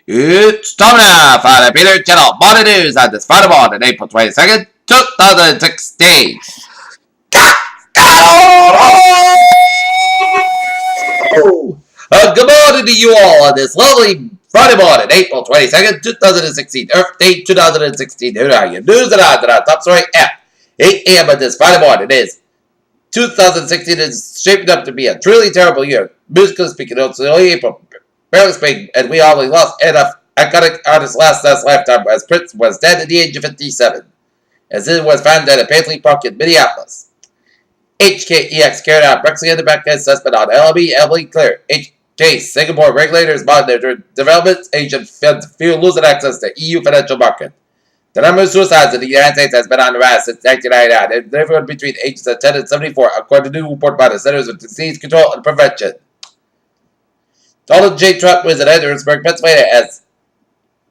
It's time now for the Peter Channel Morning News on this Friday morning, April 22nd, 2016. Good morning to you all on this lovely Friday morning, April 22nd, 2016, Earth Day 2016. Here are your news and odds on our top story at 8 a.m. on this Friday morning. It is 2016 is shaping up to be a truly terrible year. Musically speaking, it's only April. Barely speaking, and we always lost enough iconic artist last lifetime as Prince was dead at the age of 57, as it was found at a Paisley Park in Minneapolis. HKEX carried out Brexit back assessment on LB Emily Clear. HK Singapore regulators monitor developments Asian feel losing access to EU financial market. The number of suicides in the United States has been on the rise since 1999, and everyone between ages of 10 and 74, according to a new report by the Centers for Disease Control and Prevention. Donald J. Trump was in Edwardsburg, Pennsylvania, as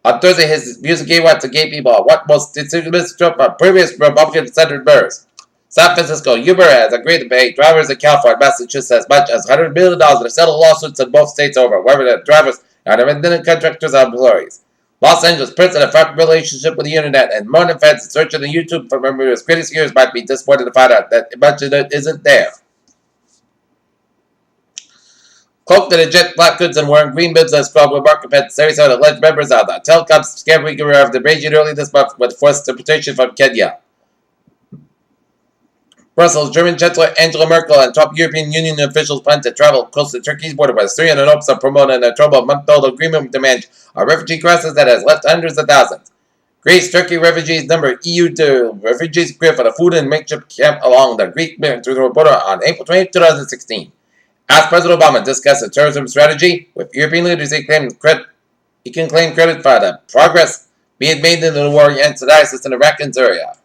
on Thursday his music gave out to gay people. What most distinguished Trump from previous Republican-centered mayors. San Francisco Uber has agreed to pay drivers in California and Massachusetts as much as $100 million to settle lawsuits in both states over whether the drivers are independent contractors or employees. Los Angeles Prince in a front relationship with the internet, and modern fans searching on YouTube for memory of his greatest years might be disappointed to find out that much of it isn't there. Cloaked in a jet black goods and wearing green bibs and scrub with market pets, 37 alleged members of the telecom scam ring arrived in Beijing early this month with forced deportation from Kenya. Brussels, German Chancellor Angela Merkel and top European Union officials plan to travel close to Turkey's border with Syria in hopes of promoting a 12-month-old agreement to manage a refugee crisis that has left hundreds of thousands. Greece, Turkey refugees number EU to refugees agreed for the food and makeshift camp along the Greek border on April 20, 2016. As President Obama discussed a terrorism strategy with European leaders, he can claim credit for the progress being made in the war against ISIS in Iraq and Syria.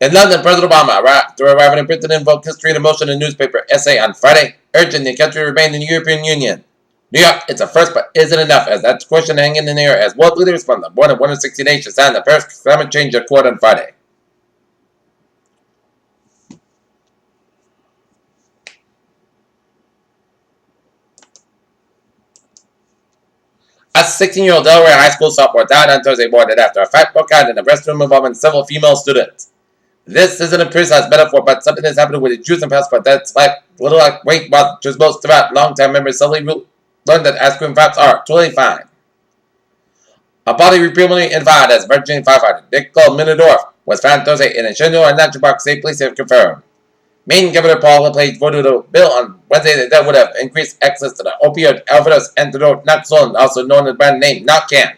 In London, President Obama, after arriving in Britain, invoked history and emotion in a newspaper essay on Friday, urging the country to remain in the European Union. New York, it's a first, but is it enough? As that question hanging in the air as world leaders from the more than 160 nations signed the Paris Climate Change Accord on Friday. A 16-year-old Delaware high school sophomore died on Thursday morning after a fight broke out in the restroom involving several female students. This isn't a precise metaphor, but something that's happening with the Jews and passport that's like little like Weight Watchers most about long-time members suddenly learned that ice cream facts are totally fine. A body repeatedly involved as Virginia firefighter Nicole Minadorf was found Thursday in a Shenandoah National Park. State police have confirmed. Maine Governor Paul LaPage voted a bill on Wednesday that would have increased access to the opioid overdose antidote Naloxone, also known as the brand name Narcan.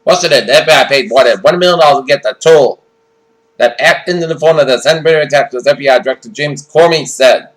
Washington, the FBI paid more than $1 million to get the tool that hacked into the phone of the San Bernardino attack, as FBI Director James Comey said.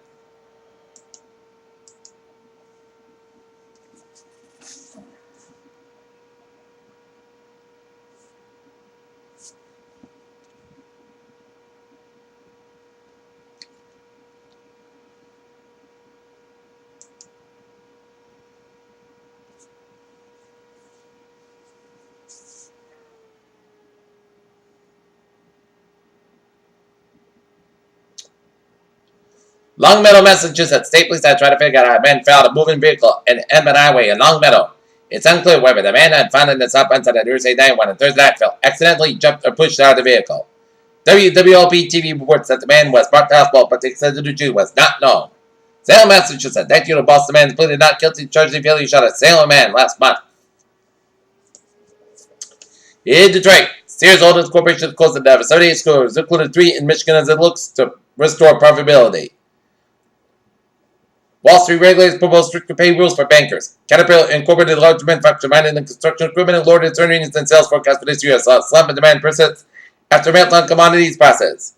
Longmeadow, Massachusetts. State police are trying to figure out how a man found a moving vehicle in Emmett Highway in Longmeadow. It's unclear whether the man had found in the south end of Thursday night when a Thursday night fell accidentally jumped or pushed out of the vehicle. WWLP TV reports that the man was brought to hospital, but the extent of the injury was not known. Salem, Massachusetts. 19-year-old Boston man pleaded not guilty, charged in failure shot at Salem man last month. In Detroit, Sears Holdings Corporation closed the 78 stores, including 3 in Michigan, as it looks to restore profitability. Wall Street regulators proposed stricter pay rules for bankers. Caterpillar Incorporated, large manufacturer mining and construction equipment, and lowered its earnings and sales forecast for this year as slump in demand persists after meltdown commodities prices.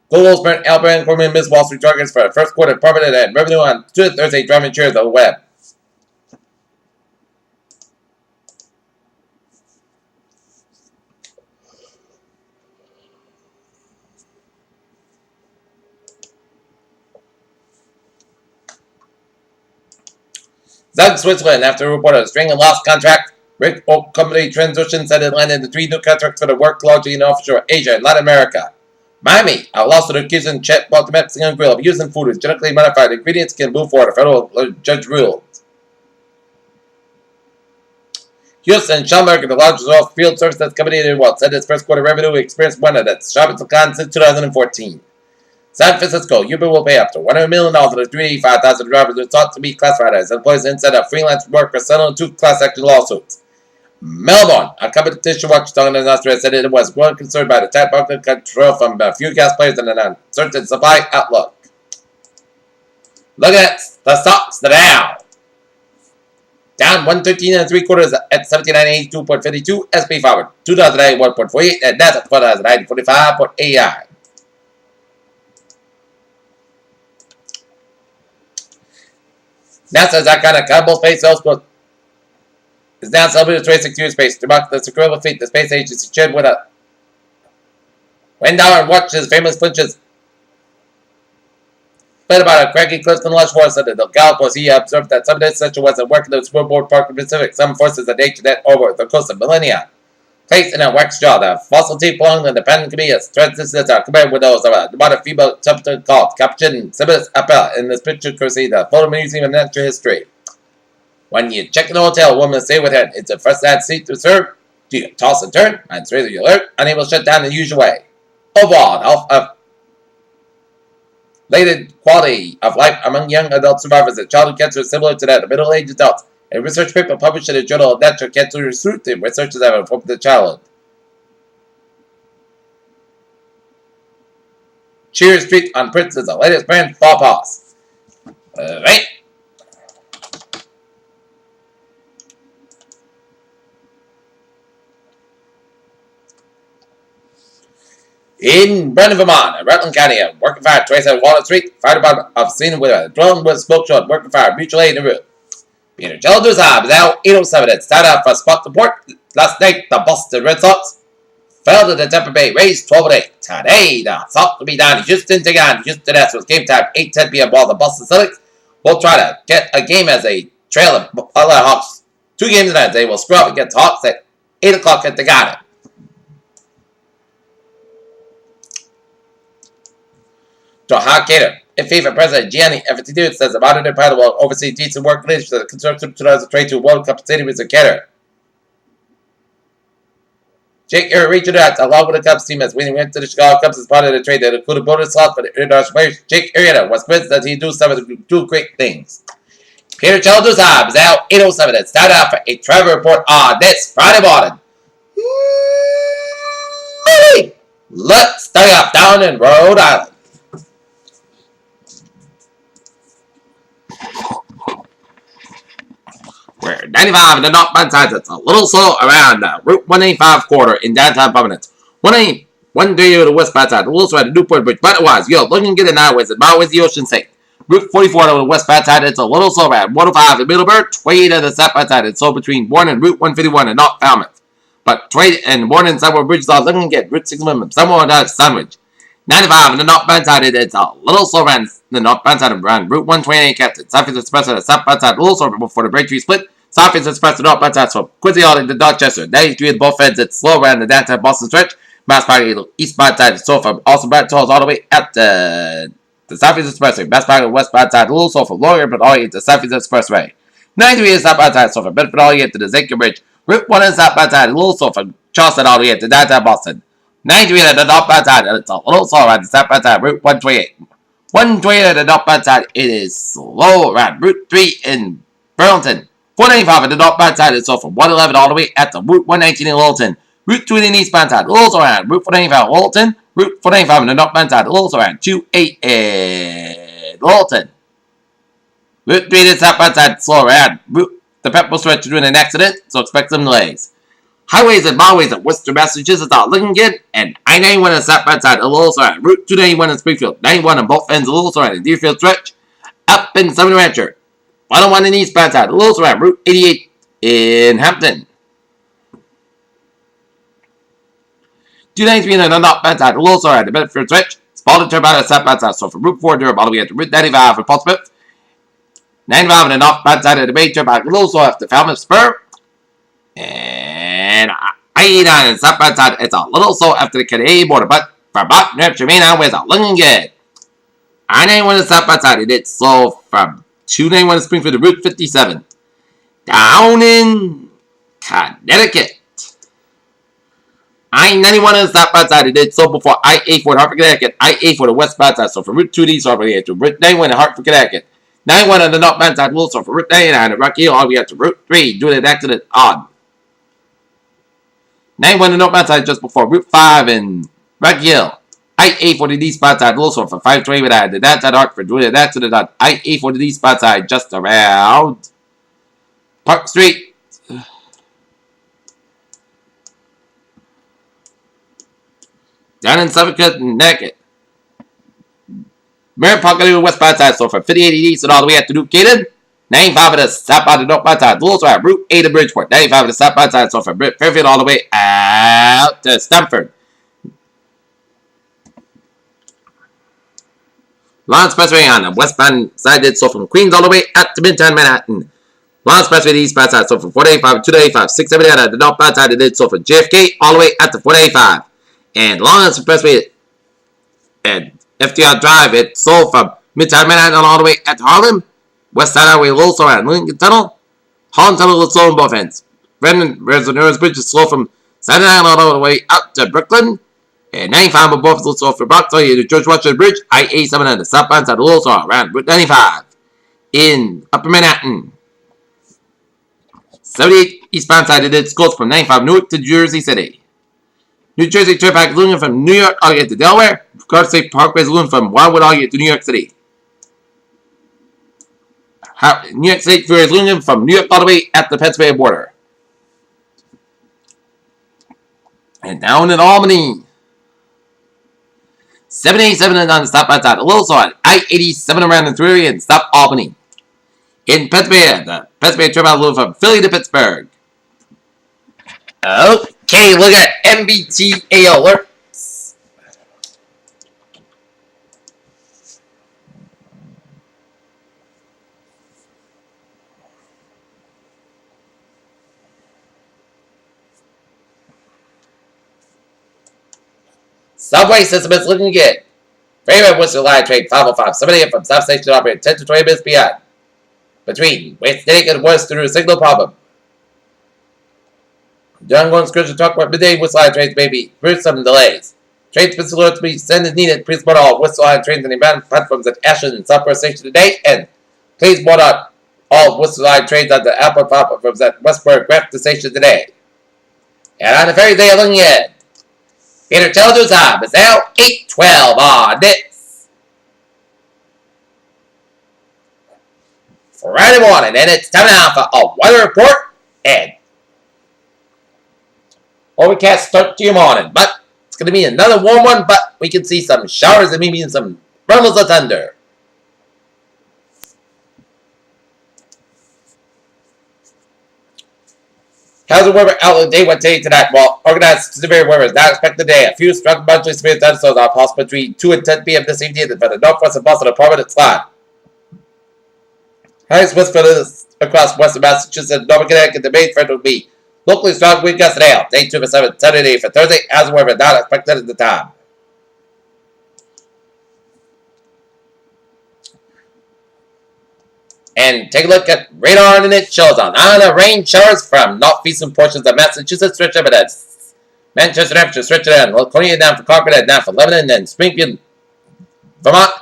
Google's Brent Albright Incorporated missed Wall Street targets for the first quarter profit and revenue on Thursday, driving shares of the web. Zug, Switzerland, after a report of a string of lost contract, Rick Oak Company Transition said it landed the 3 new contracts for the work largely in offshore Asia and Latin America. Miami, a lawsuit accusing Chet Walter Mexican Grill of using food with genetically modified ingredients can move forward. A federal judge ruled. Houston, Schellenberg, the largest oil field services company in the world, said its first quarter revenue experienced one of its sharpest declines since 2014. San Francisco, Uber will pay up to $100 million to 385,000 drivers who sought to be classified as employees instead of freelance workers settled two class action lawsuits. Melbourne, a competition watchdog in Australia, said it was growing concerned by the tight market control from a few gas players and an uncertain supply outlook. Look at the stocks now. Down 113 and 3/4 at 7982.52. SP 500 2091.48 and Nasdaq 4945.89. NASA's iconic Hubble space telescope is now celebrating 26-year space to mark the secure fleet. The space agency shared with a when Dollar watched his famous flinches. But about a craggy cliffs and lush forest under the Galapagos, he observed that some of this section wasn't working the scoreboard park in the Pacific. Some forces of nature that over the coast of millennia. Placed in a wax jaw, the fossil teeth belonging to the Pancabeus. Transistors are compared with those of a modern female substance called Capuchin Sibilis Appel in this picture courtesy the Photo Museum of Natural History. When you check in a hotel, a woman stay with her. It's a first-class seat to serve. Do you toss and turn? And straight you alert, unable to shut down the usual way. Overall, related quality of life among young adult survivors of childhood cancer is similar to that of middle-aged adults. A research paper published in the Journal of Natural Cancer Research researchers have informed the childhood. Cheers Street on Prince is the latest brand fall pass. Right. In Brendan, Vermont, Rutland County, a working fire, 27 Walnut Street, fire department of scene with a dwelling with smoke showing working fire, mutual aid in the room. Peter Jeller's Hobbs now 807 at start out for spot report. Last night, the Boston Red Sox fell to the Tampa Bay Rays 12-8. Today, the Sox will be down in Houston, take on Houston Astros. Game time 8:10 p.m. while the Boston Celtics will try to get a game as a trail of Atlanta Hawks. 2 games tonight. They will scrub up against Hawks at 8 o'clock at the Garden. To Hawkator. In favor, President Gianni Infantino says the modern empire will oversee decent work relations to the conservative 2022 World Cup Stadium is a cater. Jake Erie reached out along with the Cubs team as winning went to the Chicago Cubs as part of the trade that included bonus slots for the international players. Jake Arrieta was convinced that he'd do some of the 2 great things. Peter Childers Hobbs now 807 and start out for a travel report on this Friday morning. Let's start off down in Rhode Island. Where 95 in the northbound side, it's a little slow around Route 185 corridor in downtown Providence. 113 to the westbound side, a little slow at the Newport Bridge, but otherwise, looking good in highways and byways, the Ocean State. Route 44 to the westbound side, it's a little slow around 105 in Middleburg, 20 to the southbound side, it's slow between Bourne and Route 151 in North Falmouth. But 20 and Bourne and Sidewalk Bridges are looking good. Route 6 minimum, somewhere down Sandwich. 95 in the northbound side, it's a little slow around the northbound side around Route 128 Captain. Southeast Express on the southbound side, a little slow before the Braintree split. Southeast Express to northbound side, so Quincy Hall to Dorchester. 93 at both ends, it's slow around the downtown Boston stretch. Mass Party eastbound side, so from Austin back tolls all the way at the Southeast Expressway. Mass Party westbound side, a little slow from Lawyer, but all the way to the Southeast Expressway. 93 is southbound side, so from Bedford all the way to the Zinker Bridge. Route 1 is southbound side, a little slow from Charleston all the way to downtown Boston. 93 at the northbound side, and it's a little slow around the southbound side, Route 128. 128 at the northbound side, it is slow around Route 3 in Burlington. 495 at the northbound side, it's slow from 111 all the way at the Route 119 in Littleton. Route 2 in the eastbound side, a little slow around Route 495 in Littleton. Route 495 in the northbound side, a little slow around 28 in Littleton. Route 3 in the southbound side, slow around the Pepper Stretch during an accident, so expect some delays. Highways and byways of Worcester, Massachusetts are looking good, and I-91 on the southbound side, a little slow around Route 291 in Springfield. 91 on both ends, a little slow around the Deerfield Stretch. Up in Sumner Rancher. 101 in the eastbound side, a little slow around Route 88 in Hampton. 293 on the northbound side, a little slow around the Bedford Stretch. Spalding Turnabout on the southbound side, so from Route 4 Durham all the way up to Route 95 for Portsmouth. 95 on the northbound side of the main turnabout, a little slow after Falmouth Spur. And I-89 on the southbound side, it's a little slow after the Canadian border, but Vermont, New Hampshire, Maine, and Wales. Looking good. I-91 is south outside. It is slow from 291 to Springfield to Route 57. Down in Connecticut. I-91 is south outside. It did so before I-84 in Hartford, Connecticut. I-84 to west side. So from Route 2 to east, all the way to Route 91 in Hartford, Connecticut. 91 on the northbound side, so from Route 99 to Rocky Hill, all the way up to Route 3, due to an accident on 91 on the northbound side, just before Route 5 in Rocky Hill. I-84 to the eastbound side, also from 520 to that side Hartford, due to an accident on I-84 to the eastbound side, just around Park Street. Down in Suffolk, Connecticut. Merritt Park on the westbound side, so from 58 east and all the way up to New Canaan. 95 of the southbound to northbound side, also at Route 8 of Bridgeport. 95 of the southbound side, so from Fairfield all the way out to Stamford. Long Expressway on the westbound side, so from Queens all the way out to Midtown Manhattan. Long Expressway to the eastbound side, so from 485 to 285. 678 on the northbound side, it did so from JFK all the way out to 485. And Long Expressway and FDR Drive, it's sold from Midtown Manhattan all the way at Harlem. West Side Highway, also at Lincoln Tunnel. Harlem Tunnel is slow on both ends. Reservoir Bridge is slow from Staten Island all the way out to Brooklyn. And 95 on both is slow from Bronx all the way to George Washington Bridge. I-87 on the southbound side also around Route 95 in Upper Manhattan. 78 eastbound side, it goes from 95 Newark to Jersey City. New Jersey Turnpike is looking from New York all the way to Delaware. Garden State Parkway is looking from Wildwood all the way to New York City. New York State Freeway is looking from New York all the way at the Pennsylvania border. And down in Albany. 787 is on the stop side. Also on I-87 around the freeway and stop Albany. In Pennsylvania, the Pennsylvania Turnpike is looking from Philly to Pittsburgh. Okay, look at MBTA alerts. Subway system is looking good. Favorite Worcester Line train 505, 7 a.m. from South Station operated 10 to 20 minutes beyond. Between West State and West through a signal problem. The ongoing schedule talk about midday Worcester Line trains may be through some delays. Train special alerts to be sent as needed. Please board all Worcester Line trains and inbound platforms at Ashland and Southwest Station today. And please board on all Worcester Line trains on the outbound platforms at Westport Grafton Station today. And on the ferry they are looking at Peter Telenews time is now 8:12 on this Friday morning, and it's time now for a weather report and overcast start to your morning, but it's going to be another warm one, but we can see some showers and maybe some rumbles of thunder. How's the weather outlook day one today tonight? Well, organized severe weather is not expected today. A few strong bunches of severe thunderstorms are possible between 2 and 10 p.m. this evening for the northwest and Boston prominent slot. Highest wind speed across western Massachusetts and northern Connecticut. The main threat will be locally strong wind gusts and hail. Day 2 for 7, Saturday for Thursday. As the weather not expected at the time. And take a look at radar and it shows on the rain showers from northeastern portions of Massachusetts, stretch up at Manchester, New Hampshire, stretch it down, Laconia down for Concord, and down for Lebanon, and Springfield, Vermont,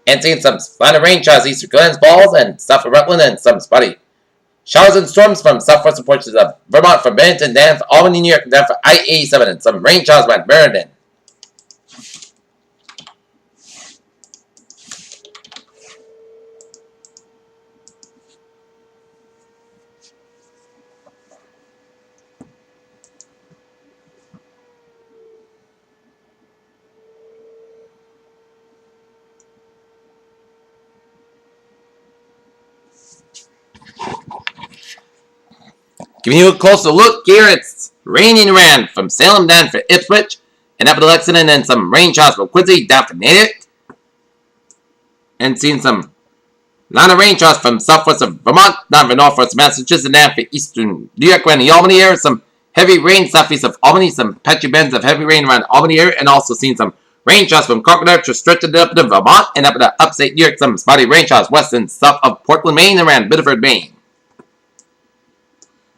and seeing some minor rain showers east of Glens Falls and south of Rutland, and some spotty showers and storms from southwestern portions of Vermont, from Bennington, down for Albany, New York, and down for I-87, and some rain showers by Meriden. Giving you a closer look here, it's raining around from Salem down for Ipswich, and up to Lexington, and some rain showers from Quincy down for Natick. And seeing some line of rain showers from southwest of Vermont, down for northwest Massachusetts, and down for eastern New York around the Albany area. Some heavy rain southeast of Albany, some patchy bands of heavy rain around Albany area, and also seeing some Rain showers from Crocodile to stretching up to Vermont and up to upstate New York. Some spotty rain showers west and south of Portland, Maine, and around Biddeford, Maine.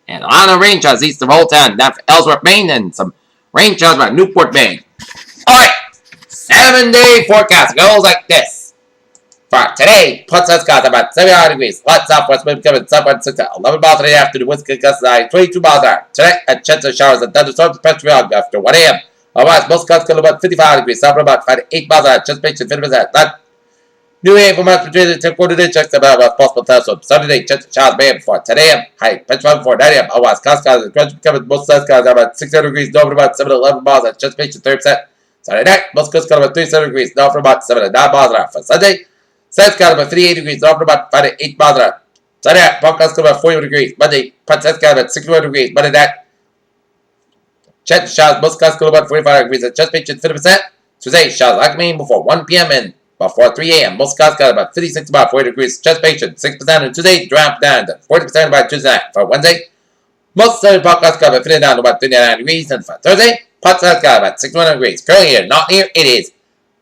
And a lot of rain showers east of Old Town, down for Ellsworth, Maine, and some rain showers around Newport, Maine. Alright, 7-day forecast goes like this. For today, puts us got about 70 degrees. Light southwest wind coming southwest 6 to 11 miles today after the wind gusts 22 miles an hour. Today, a chance of showers and thunderstorms pressure after 1 a.m. Otherwise, most gusts going about 55 degrees. South about 5 to 8 miles an hour. Just make sure 50%. Not New Haven for months between the 10 today. Checks about possible thunderstorms. Sunday, chance of showers may before 10 a.m. High pressure before 9 a.m. Otherwise, gusts and pressure coming most gusts about 600 degrees. North about 7 to 11 miles an hour. Just make sure 30%. Saturday night, most gusts about 37 degrees. North about 7 to 9 miles an hour. For Sunday, Sun's got about 38 degrees, north about 5 to 8 miles an hour. Sunday night, Buckeyes got about 41 degrees. Monday, Sun's got about 61 degrees. Monday night, chance of showers, most gusts got about 45 degrees. And just mentioned 50%. Tuesday, showers like me before 1 p.m. and before 3 a.m. Most gusts got about 56, about 40 degrees. Just mentioned 6% on Tuesday, drop down to 40% by Tuesday night. For Wednesday, most Sunday Buckeyes got about 59 to about 39 degrees. And for Thursday, Sun's got about 61 degrees. Currently here, not here, it is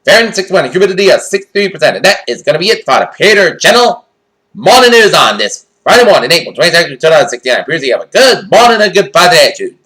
Fahrenheit 61, humidity of 63%. And that is going to be it for the Peter Channel Morning News on this Friday morning, April 22nd, 2016. I appreciate you have a good morning and good bad attitude.